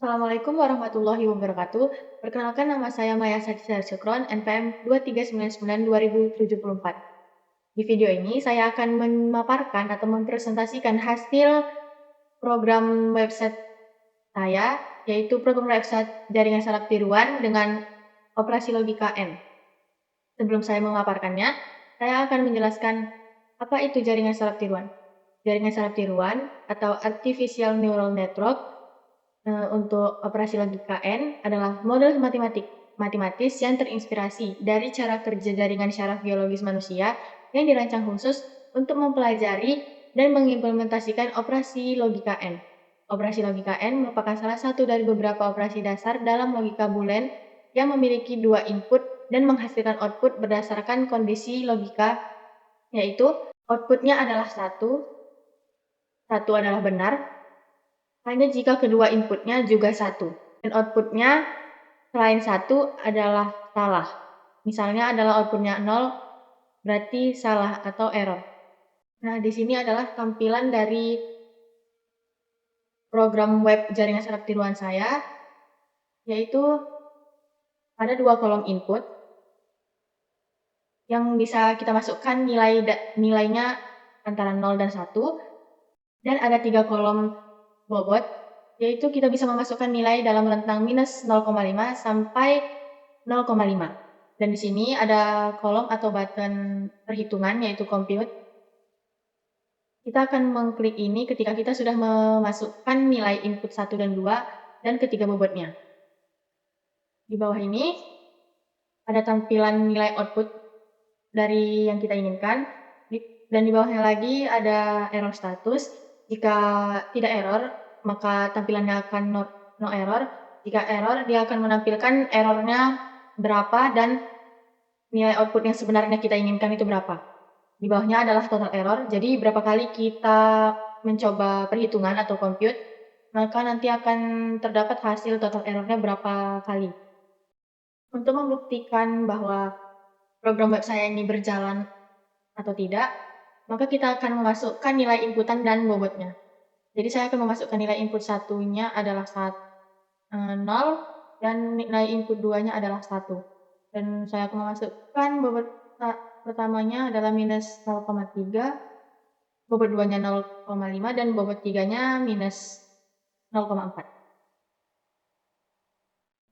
Assalamualaikum warahmatullahi wabarakatuh. Perkenalkan nama saya Maya Sadisar Sukron, NPM 2399-2074. Di video ini saya akan memaparkan atau mempresentasikan hasil program website saya, yaitu program website jaringan saraf tiruan dengan operasi logika N. Sebelum saya memaparkannya, saya akan menjelaskan apa itu jaringan saraf tiruan. Jaringan saraf tiruan atau Artificial Neural Network untuk operasi logika N adalah model matematis yang terinspirasi dari cara kerja jaringan syaraf biologis manusia yang dirancang khusus untuk mempelajari dan mengimplementasikan operasi logika N. Operasi logika N merupakan salah satu dari beberapa operasi dasar dalam logika Boolean yang memiliki dua input dan menghasilkan output berdasarkan kondisi logika, yaitu outputnya adalah satu adalah benar, hanya jika kedua inputnya juga satu, dan outputnya selain satu adalah salah. Misalnya adalah outputnya 0, berarti salah atau error. Nah, di sini adalah tampilan dari program web jaringan saraf tiruan saya, yaitu ada dua kolom input yang bisa kita masukkan nilainya antara 0 dan 1, dan ada tiga kolom bobot, yaitu kita bisa memasukkan nilai dalam rentang minus 0,5 sampai 0,5. Dan di sini ada kolom atau button perhitungan, yaitu compute. Kita akan mengklik ini ketika kita sudah memasukkan nilai input 1 dan 2 dan ketiga bobotnya. Di bawah ini ada tampilan nilai output dari yang kita inginkan. Dan di bawahnya lagi ada error status. Jika tidak error, maka tampilannya akan no error. Jika error, dia akan menampilkan errornya berapa dan nilai output yang sebenarnya kita inginkan itu berapa. Di bawahnya adalah total error, jadi berapa kali kita mencoba perhitungan atau compute, maka nanti akan terdapat hasil total errornya berapa kali. Untuk membuktikan bahwa program web saya ini berjalan atau tidak, maka kita akan memasukkan nilai inputan dan bobotnya. Jadi saya akan memasukkan nilai input satunya adalah 0 dan nilai input 2-nya adalah 1. Dan saya akan memasukkan bobot pertamanya adalah minus 0,3, bobot 2-nya 0,5, dan bobot 3-nya minus 0,4.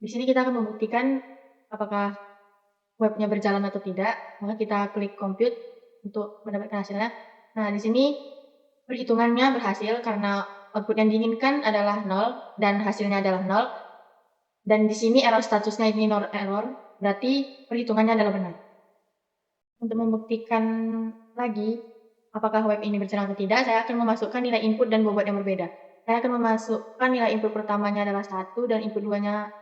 Di sini kita akan membuktikan apakah webnya berjalan atau tidak. Maka kita klik compute untuk mendapatkan hasilnya. Nah, di sini perhitungannya berhasil karena output yang diinginkan adalah 0 dan hasilnya adalah 0. Dan di sini error statusnya ini no error, berarti perhitungannya adalah benar. Untuk membuktikan lagi apakah web ini berjalan atau tidak, saya akan memasukkan nilai input dan bobot yang berbeda. Saya akan memasukkan nilai input pertamanya adalah 1 dan input 2-nya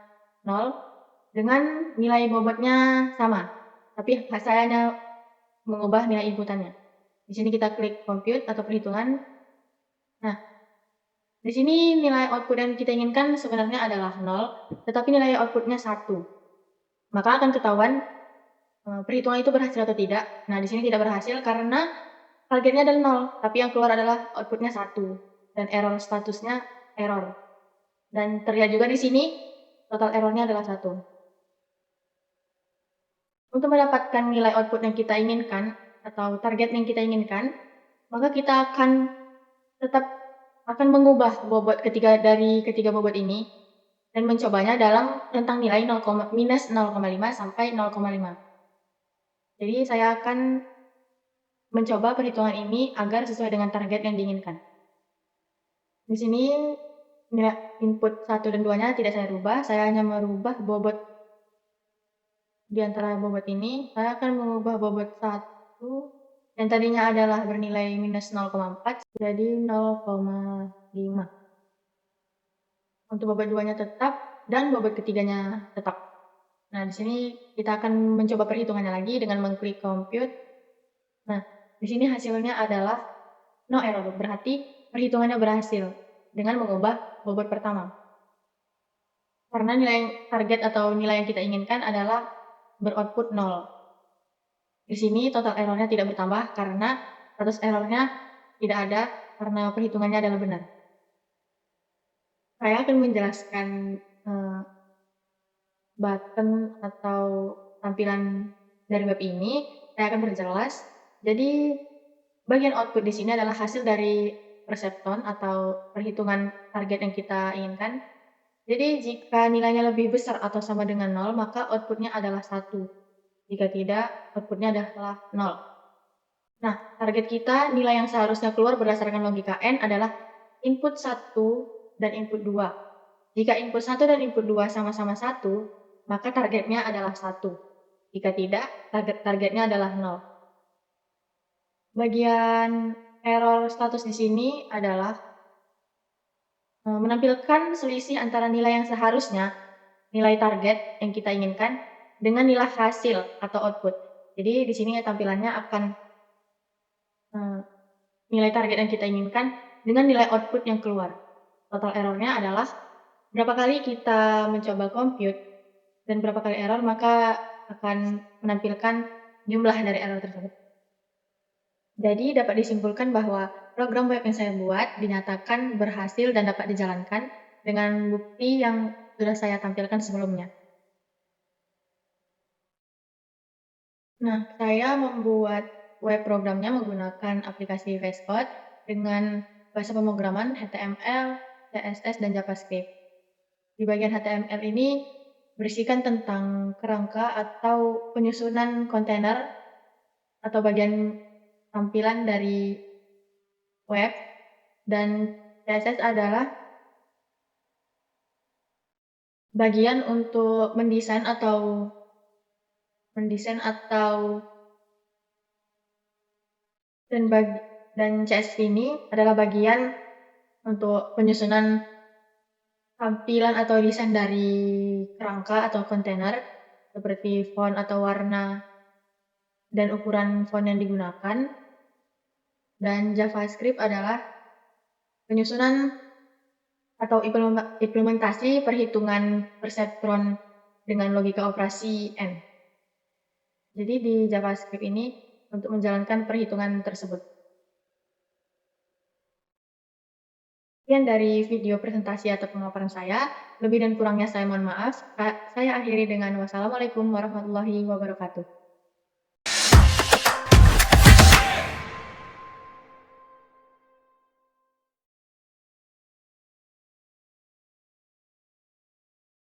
0 dengan nilai bobotnya sama, tapi saya hanya mengubah nilai inputannya. Di sini kita klik compute atau perhitungan. Nah, di sini nilai output yang kita inginkan sebenarnya adalah 0, tetapi nilai outputnya 1. Maka akan ketahuan perhitungan itu berhasil atau tidak. Nah, di sini tidak berhasil karena targetnya adalah 0, tapi yang keluar adalah outputnya 1 dan error statusnya error. Dan terlihat juga di sini total errornya adalah 1. Untuk mendapatkan nilai output yang kita inginkan atau target yang kita inginkan, maka kita akan tetap mengubah bobot dari ketiga bobot ini dan mencobanya dalam rentang nilai minus 0,5 sampai 0,5. Jadi saya akan mencoba perhitungan ini agar sesuai dengan target yang diinginkan. Di sini nilai input 1 dan 2-nya tidak saya rubah, saya hanya merubah bobot di antara bobot ini. Saya akan mengubah bobot 1 yang tadinya adalah bernilai minus 0,4 jadi 0,5. Untuk bobot 2-nya tetap dan bobot ketiganya tetap. Nah, di sini kita akan mencoba perhitungannya lagi dengan mengklik compute. Nah, di sini hasilnya adalah no error, berarti perhitungannya berhasil dengan mengubah bobot pertama. Karena nilai target atau nilai yang kita inginkan adalah beroutput 0. Di sini total errornya tidak bertambah karena status errornya tidak ada karena perhitungannya adalah benar. Saya akan menjelaskan button atau tampilan dari web ini. Saya akan berjelas. Jadi bagian output di sini adalah hasil dari perseptron atau perhitungan target yang kita inginkan. Jadi jika nilainya lebih besar atau sama dengan 0, maka outputnya adalah 1. Jika tidak, outputnya adalah 0. Nah, target kita nilai yang seharusnya keluar berdasarkan logika N adalah input 1 dan input 2. Jika input 1 dan input 2 sama-sama 1, maka targetnya adalah 1. Jika tidak, targetnya adalah 0. Bagian error status di sini adalah menampilkan selisih antara nilai yang seharusnya, nilai target yang kita inginkan, dengan nilai hasil atau output. Jadi di sini tampilannya akan nilai target yang kita inginkan dengan nilai output yang keluar. Total errornya adalah berapa kali kita mencoba compute dan berapa kali error, maka akan menampilkan jumlah dari error tersebut. Jadi dapat disimpulkan bahwa program web yang saya buat dinyatakan berhasil dan dapat dijalankan dengan bukti yang sudah saya tampilkan sebelumnya. Nah, saya membuat web programnya menggunakan aplikasi VS Code dengan bahasa pemrograman HTML, CSS, dan JavaScript. Di bagian HTML ini berisikan tentang kerangka atau penyusunan kontainer atau bagian tampilan dari web, dan CSS adalah bagian untuk mendesain atau dan CSS ini adalah bagian untuk penyusunan tampilan atau desain dari kerangka atau kontainer seperti font atau warna dan ukuran font yang digunakan. Dan JavaScript adalah penyusunan atau implementasi perhitungan perseptron dengan logika operasi N. Jadi di JavaScript ini untuk menjalankan perhitungan tersebut. Sekian dari video presentasi atau pemaparan saya. Lebih dan kurangnya saya mohon maaf. Saya akhiri dengan wassalamualaikum warahmatullahi wabarakatuh.